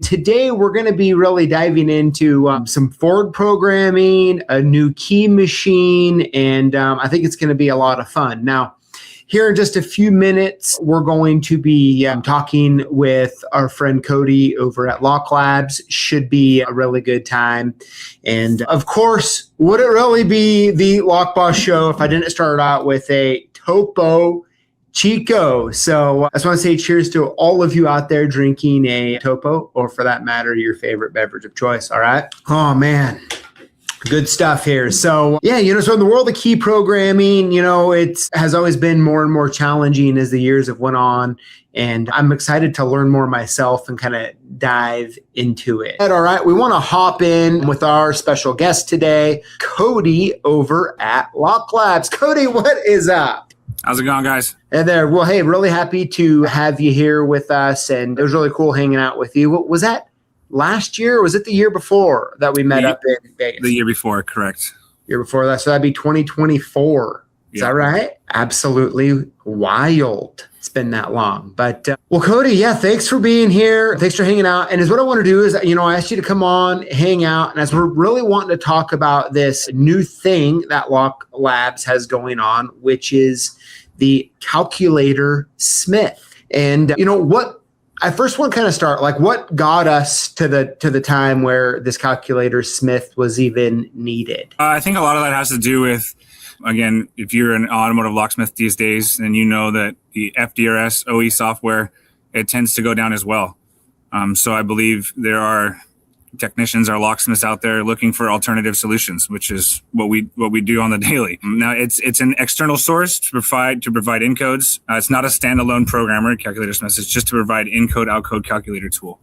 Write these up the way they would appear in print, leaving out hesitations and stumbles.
today we're going to be really diving into some Ford programming, a new key machine, and I think it's going to be a lot of fun. Now, here in just a few minutes, we're going to be talking with our friend Cody over at Lock Labs. Should be a really good time. And of course, would it really be the Lockboss show if I didn't start out with a Topo Chico? So I just want to say cheers to all of you out there drinking a Topo, or for that matter, your favorite beverage of choice. All right. Oh, man. Good stuff here. So yeah, so in the world of key programming, it has always been more and more challenging as the years have went on. And I'm excited to learn more myself and kind of dive into it. All right, we want to hop in with our special guest today, Cody over at Lock Labs. Cody, what is up? How's it going, guys? Hey there. Well, hey, really happy to have you here with us. And it was really cool hanging out with you. What was that? Last year, or was it the year before that we met up in Vegas? The year before, correct. Year before that, so that'd be 2024. Is that right? Absolutely wild. It's been that long. But, well, Cody, yeah, thanks for being here. Thanks for hanging out. And what I want to do is, I asked you to come on, hang out, and as we're really wanting to talk about this new thing that Lock Labs has going on, which is the calculator smith. And, I first want to kind of start, what got us to the time where this calculator smith was even needed? I think a lot of that has to do with, again, if you're an automotive locksmith these days, then you know that the FDRS OE software, it tends to go down as well. So I believe there are technicians, our locksmiths out there looking for alternative solutions, which is what we do on the daily. Now it's an external source to provide encodes. It's not a standalone programmer, calculator smith. It's just to provide Incode Outcode calculator tool.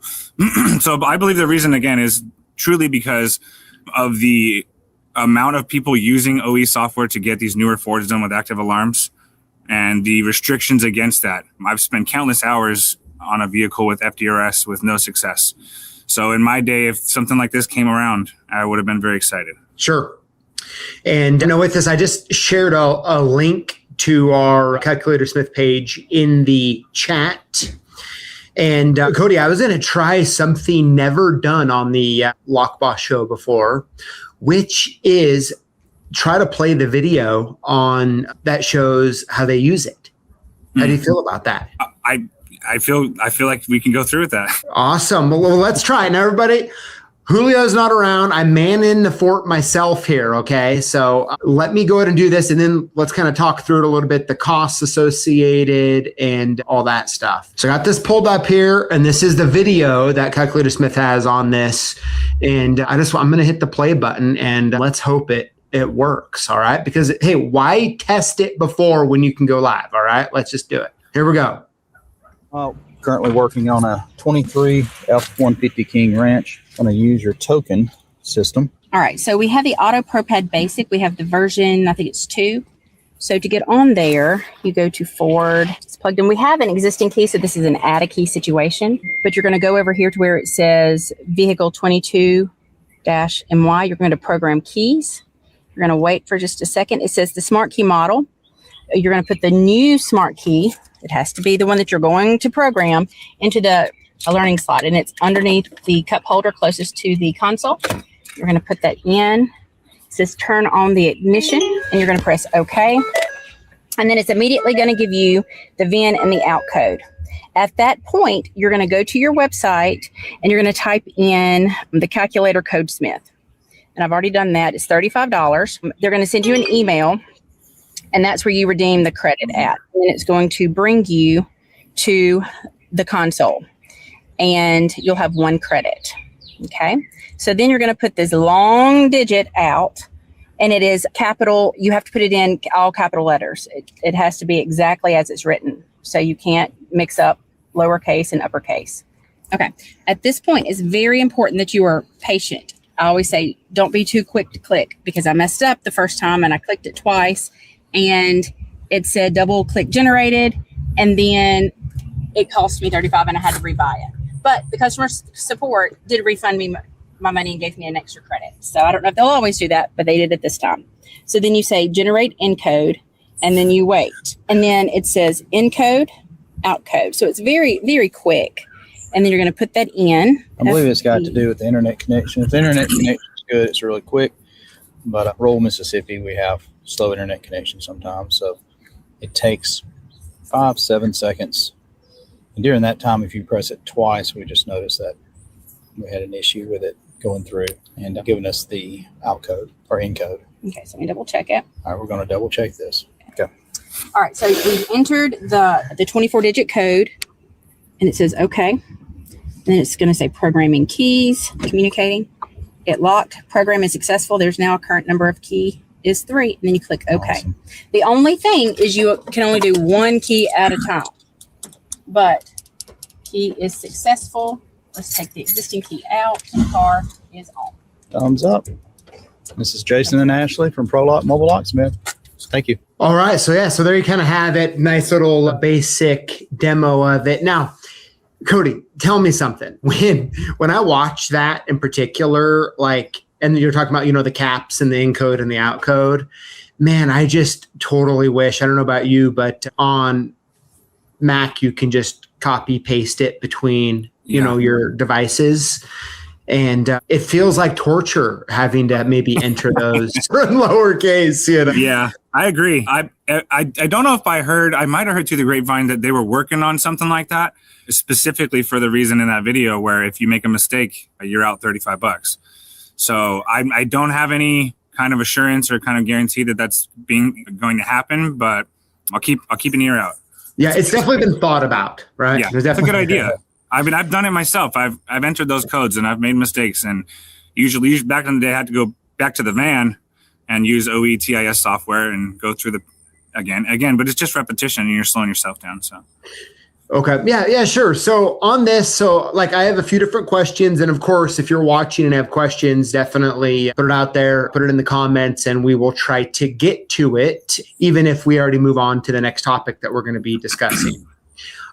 So I believe the reason, again, is truly because of the amount of people using OE software to get these newer Fords done with active alarms and the restrictions against that. I've spent countless hours on a vehicle with FDRS with no success. So in my day, if something like this came around, I would have been very excited. Sure. And with this, I just shared a link to our Calculator Smith page in the chat. And Cody, I was going to try something never done on the Lockboss show before, which is try to play the video on that shows how they use it. How do you feel about that? I feel like we can go through with that. Awesome. Well, let's try it. Now, everybody, Julio's not around. I'm manning the fort myself here, okay? So let me go ahead and do this, and then let's kind of talk through it a little bit, the costs associated and all that stuff. So I got this pulled up here, and this is the video that Calculator Smith has on this. And I'm going to hit the play button, and let's hope it works, all right? Because, hey, why test it before when you can go live, all right? Let's just do it. Here we go. Currently working on a 23 F-150 King Ranch. I'm going to use your token system. All right, so we have the Auto ProPad Basic. We have the version, I think it's 2. So to get on there, you go to Ford. It's plugged in. We have an existing key, so this is an add a key situation. But you're going to go over here to where it says Vehicle 22-MY. You're going to program keys. You're going to wait for just a second. It says the Smart Key model. You're going to put the new Smart Key. It has to be the one that you're going to program into the learning slot, and it's underneath the cup holder closest to the console. You're going to put that in. It says turn on the ignition, and you're going to press OK. And then it's immediately going to give you the VIN and the out code. At that point, you're going to go to your website, and you're going to type in the calculator code Smith. And I've already done that. It's $35. They're going to send you an email. And that's where you redeem the credit at. And it's going to bring you to the console. And you'll have 1 credit. Okay. So then you're going to put this long digit out. And it is capital. You have to put it in all capital letters. It has to be exactly as it's written. So you can't mix up lowercase and uppercase. Okay. At this point, it's very important that you are patient. I always say, don't be too quick to click, because I messed up the first time and I clicked it twice. And it said double click generated, and then it cost me $35 and I had to rebuy it. But the customer support did refund me my money and gave me an extra credit. So I don't know if they'll always do that, but they did it this time. So then you say generate encode, and then you wait. And then it says encode, outcode. So it's very, very quick. and then you're going to put that in. I believe it's got to do with the internet connection. If the internet connection is good, it's really quick. But rural Mississippi, we have slow internet connection sometimes. So it takes 5-7 seconds. And during that time, if you press it twice, we just noticed that we had an issue with it going through and giving us the outcode or Incode. Okay, so let me double check it. All right, we're going to double check this. Okay. All right, so we've entered the 24-digit code, and it says okay. And then it's going to say programming keys, communicating. It locked. Program is successful. There's now a current number of key is 3, and then you click OK. Awesome. The only thing is you can only do one key at a time, but key is successful. Let's take the existing key out. The car is on. Thumbs up. This is Jason and Ashley from ProLock Mobile Locksmith. Thank you. All right. So yeah, so there you kind of have it. Nice little basic demo of it. Now, Cody, tell me something. When I watched that in particular, like, and you're talking about, the caps and the encode and the outcode, man, I just totally wish, I don't know about you, but on Mac, you can just copy paste it between, your devices. And it feels like torture having to maybe enter those in lowercase. Yeah, I agree. I don't know if I might have heard through the grapevine that they were working on something like that, specifically for the reason in that video where if you make a mistake, you're out $35. So I don't have any kind of assurance or kind of guarantee that that's going to happen, but I'll keep an ear out. Yeah, it's definitely been thought about, right? Yeah, that's a good idea. I mean, I've done it myself. I've entered those codes and I've made mistakes. And usually back in the day, I had to go back to the van and use OETIS software and go through again. But it's just repetition and you're slowing yourself down. So. Okay. Yeah, sure. So on this, I have a few different questions. And of course, if you're watching and have questions, definitely put it out there, put it in the comments, and we will try to get to it, even if we already move on to the next topic that we're going to be discussing.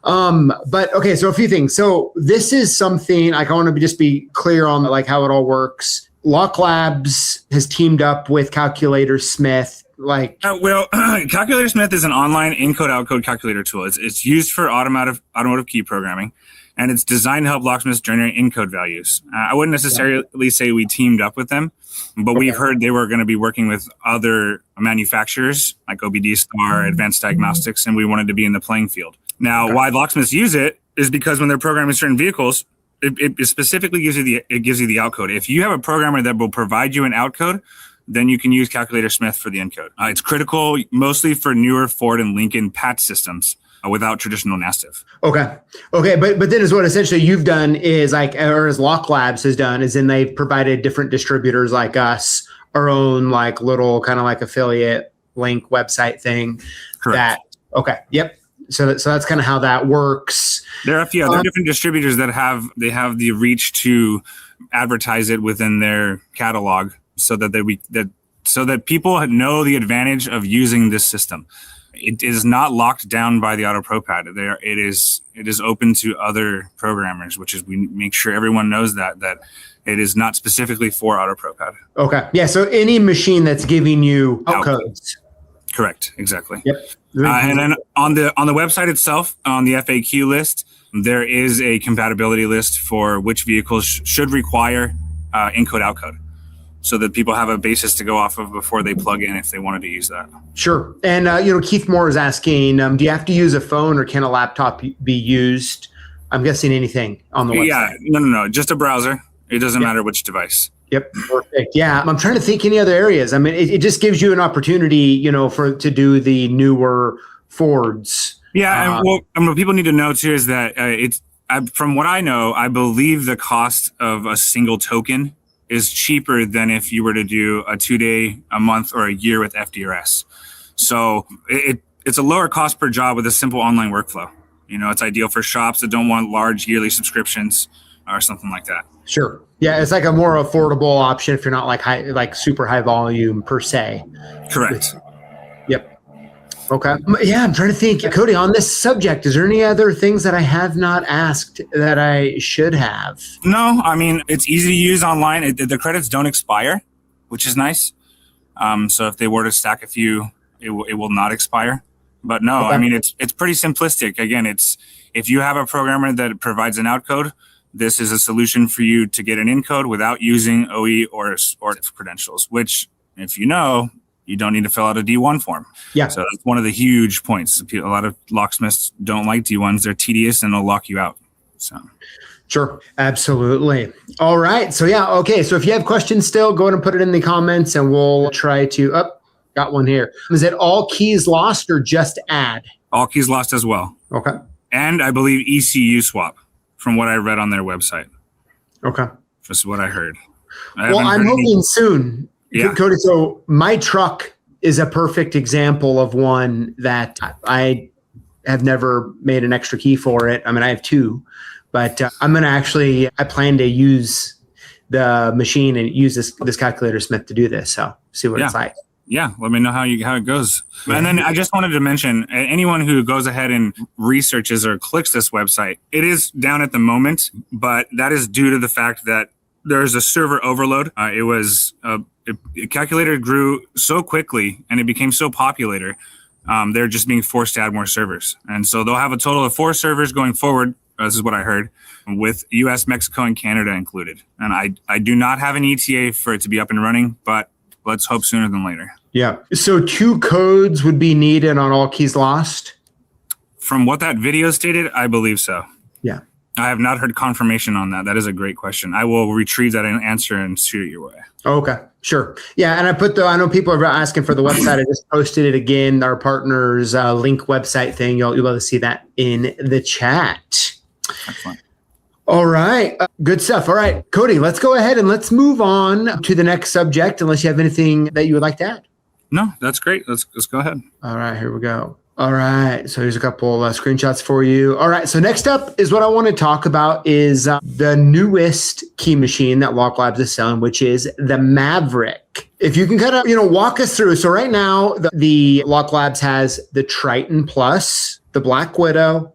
But okay, so a few things. So this is something I want to just be clear on how it all works. Lock Labs has teamed up with CLKsupplies. CLKsupplies is an online encode outcode calculator tool. It's used for automotive key programming, and it's designed to help locksmiths generate encode values. I wouldn't necessarily say we teamed up with them, but we've heard they were going to be working with other manufacturers like OBD Star, Advanced Diagnostics, and we wanted to be in the playing field. Now, why locksmiths use it is because when they're programming certain vehicles, it specifically gives you the outcode. If you have a programmer that will provide you an outcode, then you can use CLKsupplies for the encode. It's critical mostly for newer Ford and Lincoln patch systems without traditional NASTIV. Okay. But then is what essentially you've done is or as Lock Labs has done, is then they've provided different distributors like us, our own little kind of affiliate link website thing. Correct. Yep. So that's kind of how that works. There are a few other different distributors that have the reach to advertise it within their catalog, so that people know the advantage of using this system. It is not locked down by the AutoProPad. It is open to other programmers, which is we make sure everyone knows that it is not specifically for AutoProPad. Okay. Yeah. So any machine that's giving you outcodes. Correct. Exactly. Yep. And then on the website itself, on the FAQ list, there is a compatibility list for which vehicles should require Incode Outcode, so that people have a basis to go off of before they plug in if they wanted to use that. Sure. And Keith Moore is asking, do you have to use a phone or can a laptop be used? I'm guessing anything on the website. Yeah. No. Just a browser. It doesn't matter which device. Yep. Perfect. Yeah. I'm trying to think any other areas. I mean, it just gives you an opportunity, to do the newer Fords. Yeah. And what people need to know too is that from what I know, I believe the cost of a single token is cheaper than if you were to do a 2-day, a month, or a year with FDRS. So it's a lower cost per job with a simple online workflow. It's ideal for shops that don't want large yearly subscriptions or something like that. Sure. Yeah, it's a more affordable option if you're not super high volume per se. Correct. Yep. Okay. Yeah, I'm trying to think. Cody, on this subject, is there any other things that I have not asked that I should have? No, I mean, it's easy to use online. The credits don't expire, which is nice. So if they were to stack a few, it will not expire. But no, okay. I mean, it's pretty simplistic. Again, it's If you have a programmer that provides an outcode, this is a solution for you to get an Incode without using OE or credentials, which, if you know, you don't need to fill out a D1 form. Yeah. So that's one of the huge points. A lot of locksmiths don't like D1s. They're tedious and they'll lock you out. So. Sure. Absolutely. All right. So yeah. Okay. So if you have questions still, go ahead and put it in the comments and we'll try to, got one here. Is it all keys lost or just add? All keys lost as well. Okay. And I believe ECU swap from what I read on their website. Okay. Just what I heard. I'm hoping soon. Yeah. Cody, so my truck is a perfect example of one that I have never made an extra key for it. I mean, I have two, but I'm going to I plan to use the machine and use this calculator smith to do this. So see what it's like. Yeah, let me know how it goes. And then I just wanted to mention, anyone who goes ahead and researches or clicks this website, it is down at the moment, but that is due to the fact that there's a server overload. The calculator grew so quickly and it became so popular. They're just being forced to add more servers. And so they'll have a total of 4 servers going forward. This is what I heard, with US, Mexico, and Canada included. And I do not have an ETA for it to be up and running, but let's hope sooner than later. Yeah. So 2 codes would be needed on all keys lost? From what that video stated, I believe so. Yeah. I have not heard confirmation on that. That is a great question. I will retrieve that answer and shoot it your way. Okay. Sure. Yeah. And I know people are asking for the website. I just posted it again, our partners link website thing. You'll be able to see that in the chat. Excellent. All right. Good stuff. All right, Cody, let's go ahead and let's move on to the next subject, unless you have anything that you would like to add. No, that's great. Let's go ahead. All right, here we go. All right. So here's a couple screenshots for you. All right. So next up is what I want to talk about is the newest key machine that Lock Labs is selling, which is the Maverick. If you can kind of, walk us through. So right now, the Lock Labs has the Triton Plus, the Black Widow,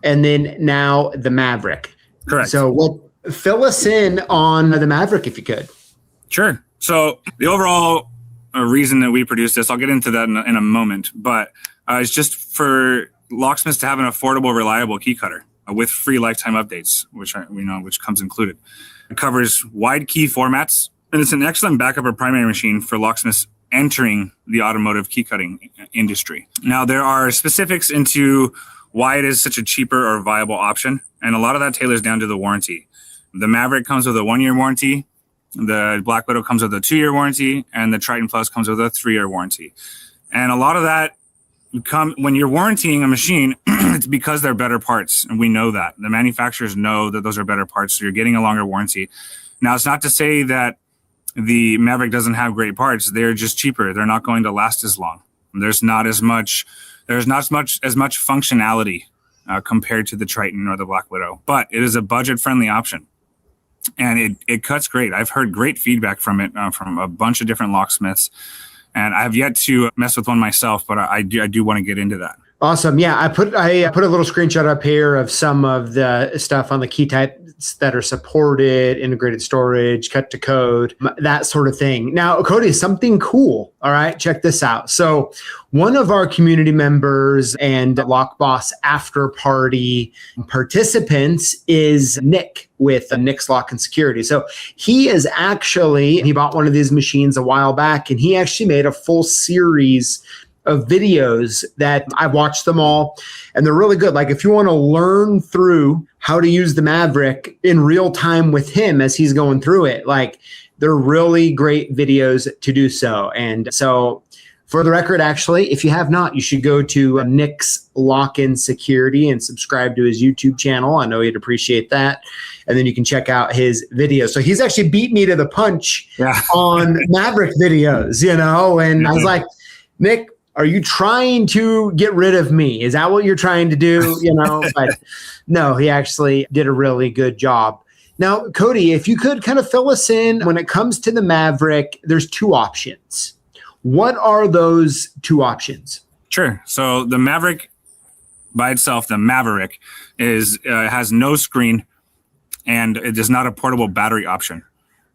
and then now the Maverick. Correct. So fill us in on the Maverick if you could. Sure. So the overall reason that we produce this, I'll get into that in a moment, but it's just for locksmiths to have an affordable, reliable key cutter with free lifetime updates, which comes included. It covers wide key formats, and it's an excellent backup or primary machine for locksmiths entering the automotive key cutting industry. Now, there are specifics into why it is such a cheaper or viable option, and a lot of that tailors down to the warranty. The Maverick comes with a 1-year warranty, the Black Widow comes with a 2-year warranty, and the Triton Plus comes with a 3-year warranty. And a lot of that when you're warrantying a machine, it's because they're better parts, and we know that. The manufacturers know that those are better parts, so you're getting a longer warranty. Now, it's not to say that the Maverick doesn't have great parts. They're just cheaper. They're not going to last as long. There's not as much functionality compared to the Triton or the Black Widow, but it is a budget-friendly option, and it cuts great. I've heard great feedback from it from a bunch of different locksmiths, and I've yet to mess with one myself, but I do want to get into that. Awesome. Yeah, I put a little screenshot up here of some of the stuff on the key types that are supported, integrated storage, cut to code, that sort of thing. Now, Cody, something cool. All right, check this out. So one of our community members and Lockboss after party participants is Nick with Nick's Lock and Security. So he bought one of these machines a while back, and he actually made a full series of videos that I've watched them all, and they're really good. Like if you want to learn through how to use the Maverick in real time with him as he's going through it, like they're really great videos to do so. And so for the record, actually, if you have not, you should go to Nick's Lock and Security and subscribe to his YouTube channel. I know he'd appreciate that. And then you can check out his videos. So he's actually beat me to the punch on Maverick videos, and I was like, Nick, are you trying to get rid of me? Is that what you're trying to do? But no, he actually did a really good job. Now, Cody, if you could kind of fill us in when it comes to the Maverick, there's 2 options. What are those 2 options? Sure. So the Maverick by itself, the Maverick has no screen, and it is not a portable battery option.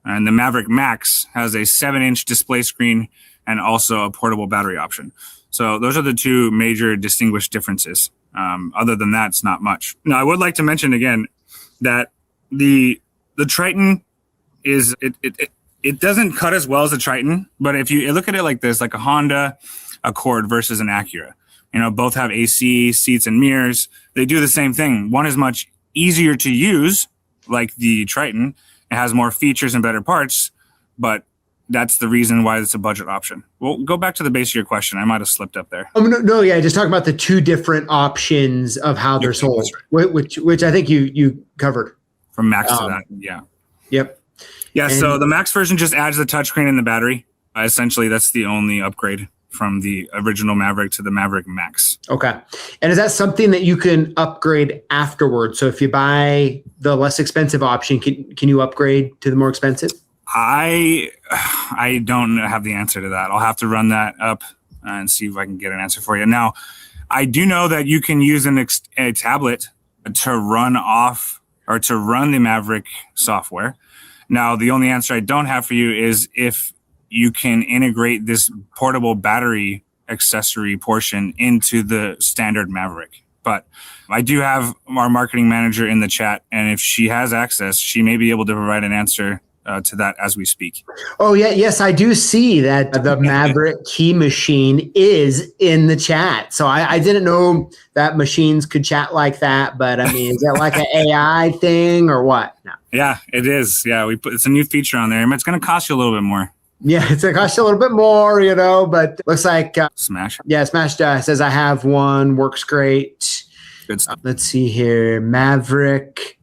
And the Maverick Max has a 7-inch display screen and also a portable battery option. So those are the 2 major distinguished differences. Other than that, it's not much. Now, I would like to mention again that the Triton is it doesn't cut as well as the Triton, but if you look at it like this, like a Honda Accord versus an Acura, both have AC, seats, and mirrors. They do the same thing. One is much easier to use, like the Triton. It has more features and better parts, but that's the reason why it's a budget option. Well, go back to the base of your question. I might have slipped up there. Yeah, just talking about the two different options of how they're sold, right. which I think you covered. From Max to that, yeah. Yep. Yeah, so the Max version just adds the touchscreen and the battery. Essentially, that's the only upgrade from the original Maverick to the Maverick Max. Okay. And is that something that you can upgrade afterwards? So if you buy the less expensive option, can you upgrade to the more expensive? I don't have the answer to that. I'll have to run that up and see if I can get an answer for you. Now, I do know that you can use a tablet to run off or to run the Maverick software. Now, the only answer I don't have for you is if you can integrate this portable battery accessory portion into the standard Maverick. But I do have our marketing manager in the chat, and if she has access, she may be able to provide an answer to that as we speak. Oh, yeah. Yes, I do see that the Maverick Key Machine is in the chat. So I didn't know that machines could chat like that. But I mean, is that like an AI thing or what? No. Yeah, it is. Yeah, it's a new feature on there. It's going to cost you a little bit more. Yeah, it's going to cost you a little bit more, but looks like Smash. Yeah, Smash says I have one. Works great. Good stuff. Let's see here. Maverick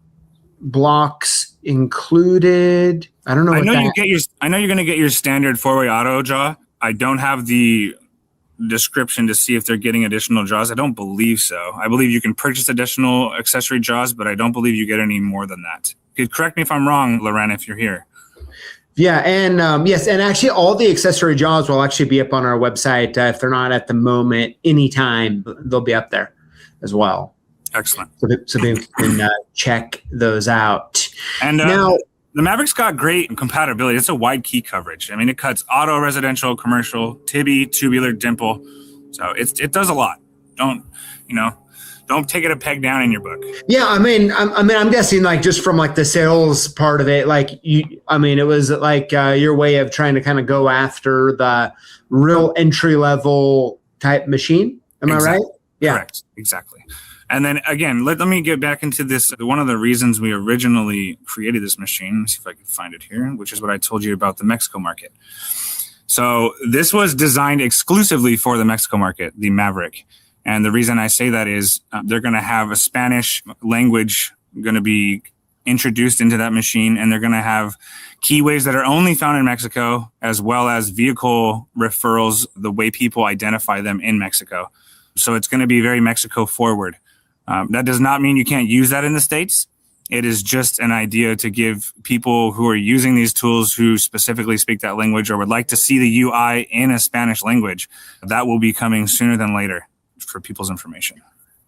blocks included. I don't know. I know you're going to get your standard 4-way auto jaw. I don't have the description to see if they're getting additional jaws. I don't believe so. I believe you can purchase additional accessory jaws, but I don't believe you get any more than that. Correct me if I'm wrong, Loren, if you're here. Yeah, and yes, and actually all the accessory jaws will actually be up on our website. If they're not at the moment, anytime, they'll be up there as well. Excellent. So they can check those out. And now, the Maverick's got great compatibility. It's a wide key coverage. I mean, it cuts auto, residential, commercial, Tibby, tubular, dimple. So it does a lot. Don't take it a peg down in your book. Yeah, I'm guessing like just from like the sales part of it, like it was like your way of trying to kind of go after the real entry level type machine. Am I right? Yeah. Correct. Exactly. And then again, let me get back into this. One of the reasons we originally created this machine, let's see if I can find it here, which is what I told you about the Mexico market. So this was designed exclusively for the Mexico market, the Maverick. And the reason I say that is they're going to have a Spanish language going to be introduced into that machine, and they're going to have keyways that are only found in Mexico, as well as vehicle referrals, the way people identify them in Mexico. So it's going to be very Mexico forward. That does not mean you can't use that in the States. It is just an idea to give people who are using these tools who specifically speak that language or would like to see the UI in a Spanish language. That will be coming sooner than later for people's information.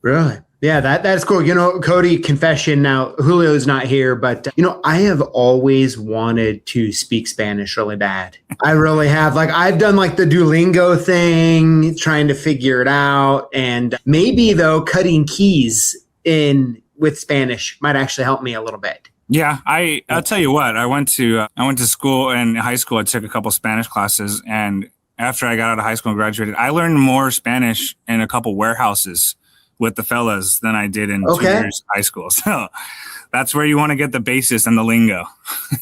Really? Yeah, that's cool. Cody, confession. Now, Julio's not here, but I have always wanted to speak Spanish really bad. I really have. Like, I've done like the Duolingo thing, trying to figure it out. And maybe though, cutting keys in with Spanish might actually help me a little bit. Yeah, I'll tell you what. I went to school and high school. I took a couple Spanish classes, and after I got out of high school and graduated, I learned more Spanish in a couple warehouses with the fellas than I did in 2 years high school. So that's where you want to get the basis and the lingo.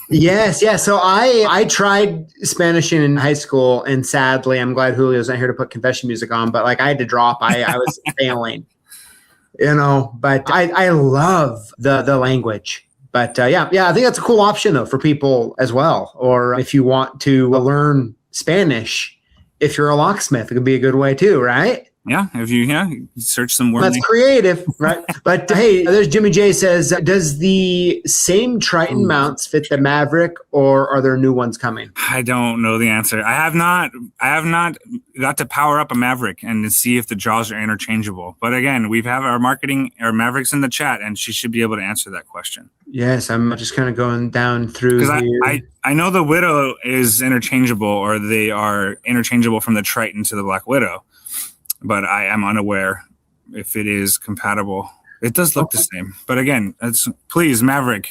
Yes. Yeah. So I tried Spanish in high school, and sadly, I'm glad Julio's not here to put confession music on, but like I had to drop. I was failing, but I love the language. But yeah, I think that's a cool option though for people as well. Or if you want to learn Spanish, if you're a locksmith, it could be a good way too, right? Yeah, if you search some words. That's creative, right? But hey, there's Jimmy J says, does the same Triton mounts fit the Maverick, or are there new ones coming? I don't know the answer. I have not got to power up a Maverick and to see if the jaws are interchangeable. But again, we have our Mavericks in the chat, and she should be able to answer that question. Yes, I'm just kind of going down through here. I know the Widow is interchangeable, or they are interchangeable from the Triton to the Black Widow. But I am unaware if it is compatible. It does look the same, but again, please, Maverick,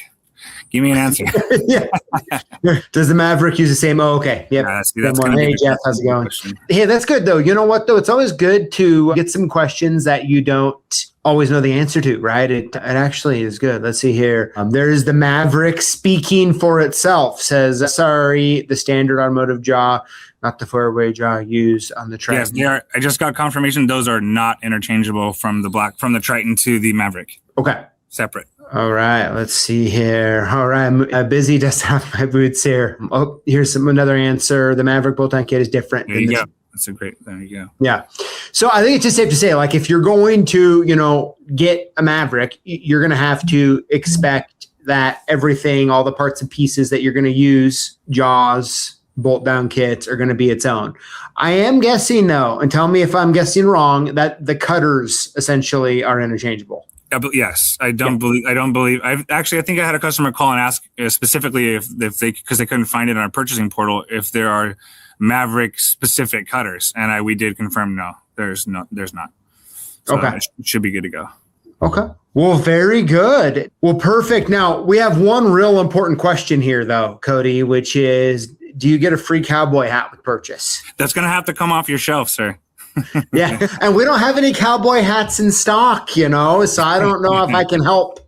give me an answer. Yeah. Does the Maverick use the same? Oh, okay. Yep. That's going to be hey, Jeff, how's it going? Hey, that's good though. You know what though? It's always good to get some questions that you don't always know the answer to, right? It actually is good. Let's see here. There's the Maverick speaking for itself. Says, sorry, the standard automotive jaw, not the four-way jaw used on the Triton. Yes, they are. I just got confirmation those are not interchangeable from the Triton to the Maverick. Okay. Separate. All right, let's see here. All right, I'm busy just have my boots here. Oh, here's another answer. The Maverick bolt-on kit is different. There you go. There you go. Yeah. So I think it's just safe to say, like, if you're going to, get a Maverick, you're going to have to expect that everything, all the parts and pieces that you're going to use, jaws, bolt down kits, are going to be its own. I am guessing though, and tell me if I'm guessing wrong, that the cutters essentially are interchangeable. Yes, I don't believe. I think I had a customer call and ask specifically if they, because they couldn't find it on our purchasing portal, if there are Maverick specific cutters, and we did confirm no, there's not. So okay, it should be good to go. Okay. Well, very good. Well, perfect. Now we have one real important question here, though, Cody, which is, do you get a free cowboy hat with purchase? That's going to have to come off your shelf, sir. Yeah. And we don't have any cowboy hats in stock, so I don't know if I can help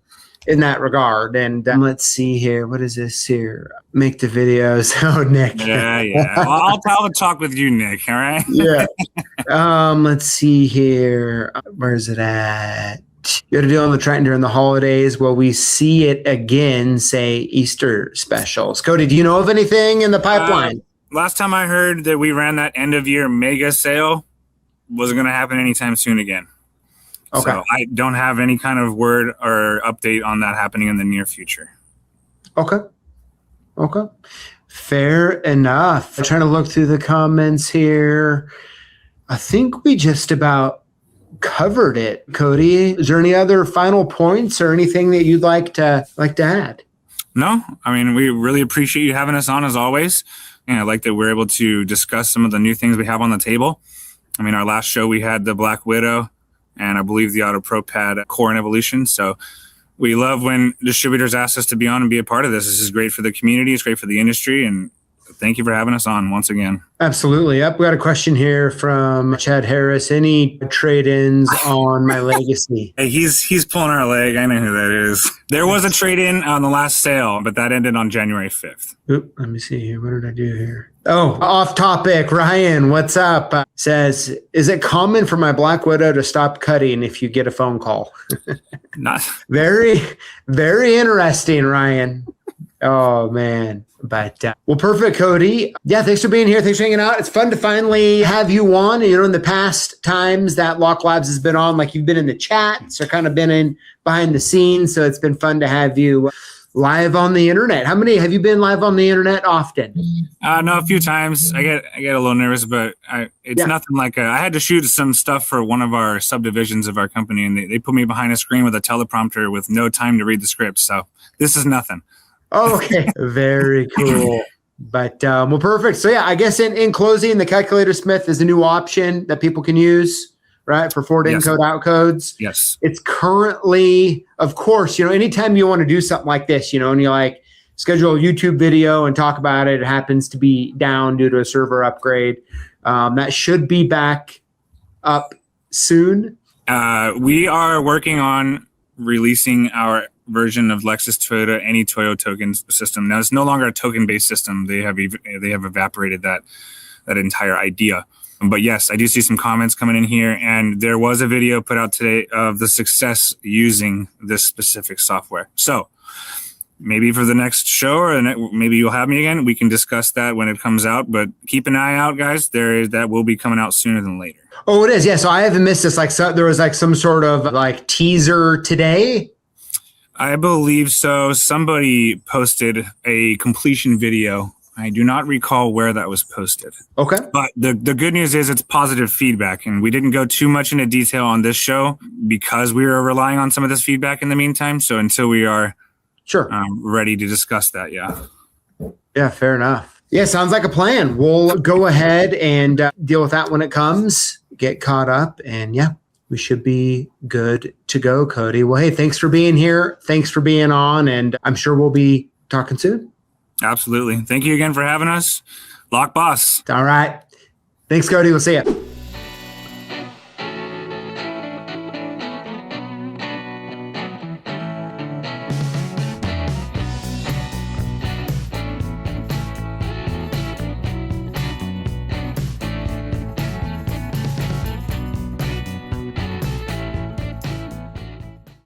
in that regard. And let's see here. What is this here? Make the videos. Oh, Nick. Yeah. Well, I'll talk with you, Nick. All right. Yeah. Let's see here. Where's it at? You had a deal on the Triton during the holidays. Will we see it again, say Easter specials? Cody, do you know of anything in the pipeline? Last time I heard that we ran that end of year mega sale, wasn't going to happen anytime soon again. Okay. So I don't have any kind of word or update on that happening in the near future. Okay. Fair enough. I'm trying to look through the comments here. I think we just about covered it, Cody. Is there any other final points or anything that you'd like to add? No, we really appreciate you having us on as always. And I like that we're able to discuss some of the new things we have on the table. Our last show we had the Black Widow, and I believe the Auto Pro Pad Core and Evolution. So we love when distributors ask us to be on and be a part of this. This is great for the community. It's great for the industry. And thank you for having us on once again. Absolutely. Yep. We got a question here from Chad Harris. Any trade-ins on my Legacy? Hey, he's pulling our leg. I know who that is. There was a trade-in on the last sale, but that ended on January 5th. Oop, let me see here. What did I do here? Oh, off topic. Ryan, what's up? Says, is it common for my Black Widow to stop cutting if you get a phone call? Not very, very interesting, Ryan. Oh, man. But, well, perfect, Cody. Yeah, thanks for being here. Thanks for hanging out. It's fun to finally have you on. In the past times that Lock Labs has been on, like you've been in the chats or kind of been in behind the scenes. So it's been fun to have you live on the internet. How many have you been live on the internet often? No, a few times. I get a little nervous, but it's nothing like I had to shoot some stuff for one of our subdivisions of our company, and they put me behind a screen with a teleprompter with no time to read the script. So this is nothing. Okay. Very cool. But, well, perfect. So, yeah, I guess in closing, the Calculator Smith is a new option that people can use, right, for Ford Incode Outcodes. Yes. It's currently, of course, anytime you want to do something like this, and you schedule a YouTube video and talk about it, it happens to be down due to a server upgrade. That should be back up soon. We are working on releasing our version of Lexus Toyota any Toyo token system. Now it's no longer a token based system. They have evaporated that entire idea. But yes, I do see some comments coming in here, and there was a video put out today of the success using this specific software. So maybe for the next show, or maybe you'll have me again, we can discuss that when it comes out. But keep an eye out, guys. That will be coming out sooner than later. Oh, it is. Yeah. So I haven't missed this. There was some sort of teaser today. I believe so. Somebody posted a completion video. I do not recall where that was posted. Okay. But the good news is it's positive feedback, and we didn't go too much into detail on this show because we were relying on some of this feedback in the meantime. So until we are ready to discuss that, Yeah, fair enough. Yeah, sounds like a plan. We'll go ahead and deal with that when it comes, get caught up, and we should be good to go, Cody. Well, hey, thanks for being here. Thanks for being on. And I'm sure we'll be talking soon. Absolutely. Thank you again for having us. Lockboss. All right. Thanks, Cody. We'll see you.